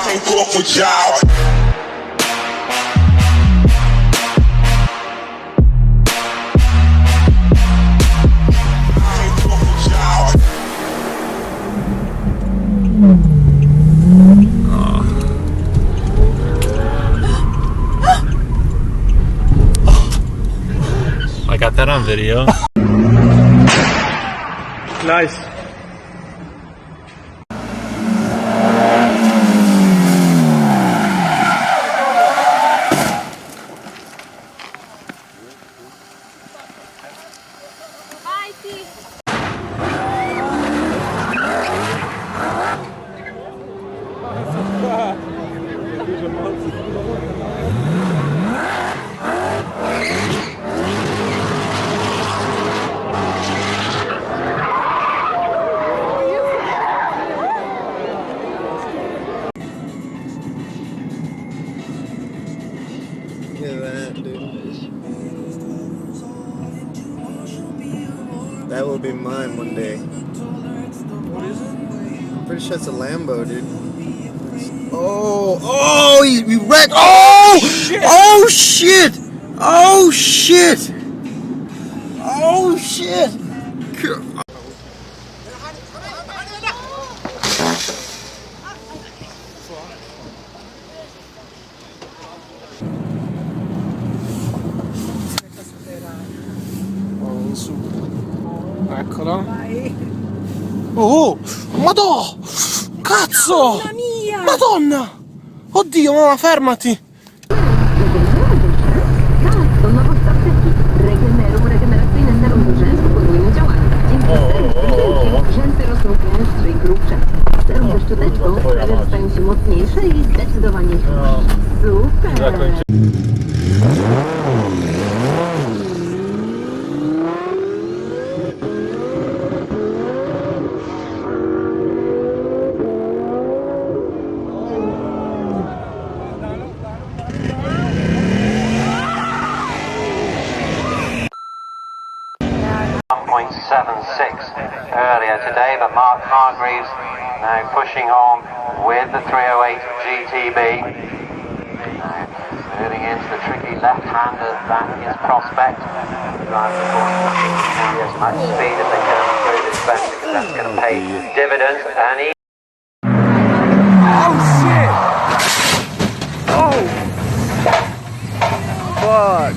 can't fuck with y'all. I got that on video. Nice. Look at that, dude. That will be mine one day. What is it? I'm pretty sure it's a Lambo, dude. Oh, we wrecked. Oh, shit. Oh shit! Oh shit! Oh shit! Eccolo. Oh, madò! Cazzo! Madonna! Oddio, mamma, fermati! Rzęsy rosną gęstsze i grubsze. Sterą ze szczoteczką sprawia, że stają się mocniejsze i zdecydowanie super! Earlier today, but Mark Hargreaves now pushing on with the 308 GTB. Now moving into the tricky left-hander, that is Prospect. Driving of course as much speed as they can through this bend because that's going to pay dividends. And he Oh shit! Oh! Fuck!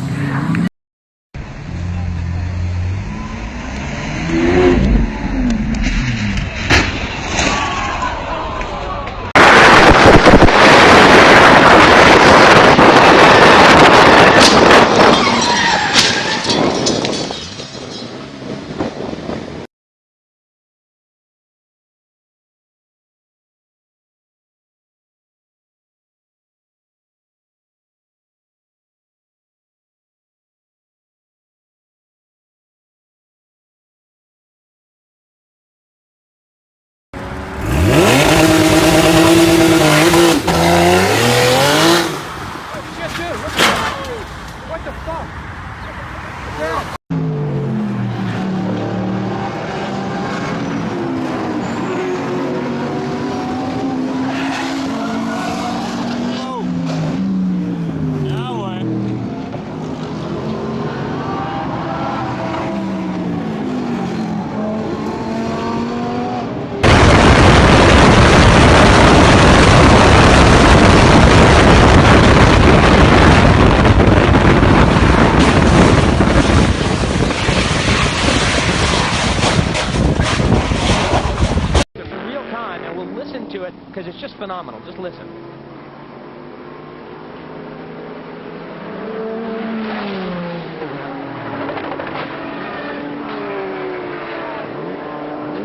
Because it's just phenomenal. Just listen.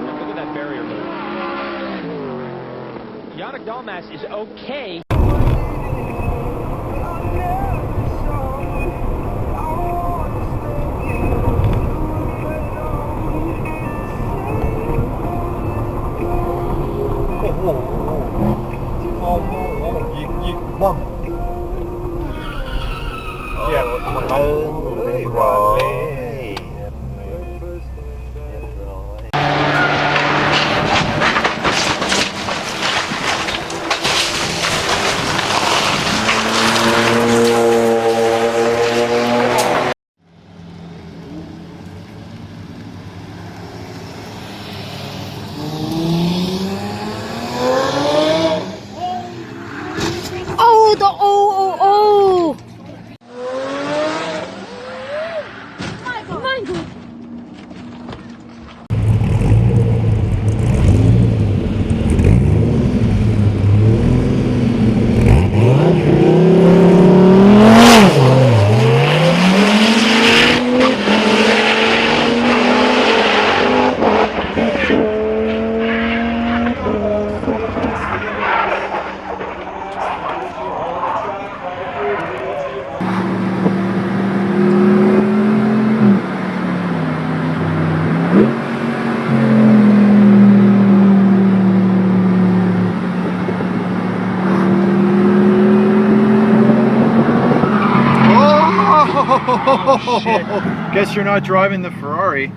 Look at that barrier move. Yannick Dalmas is okay. Guess you're not driving the Ferrari.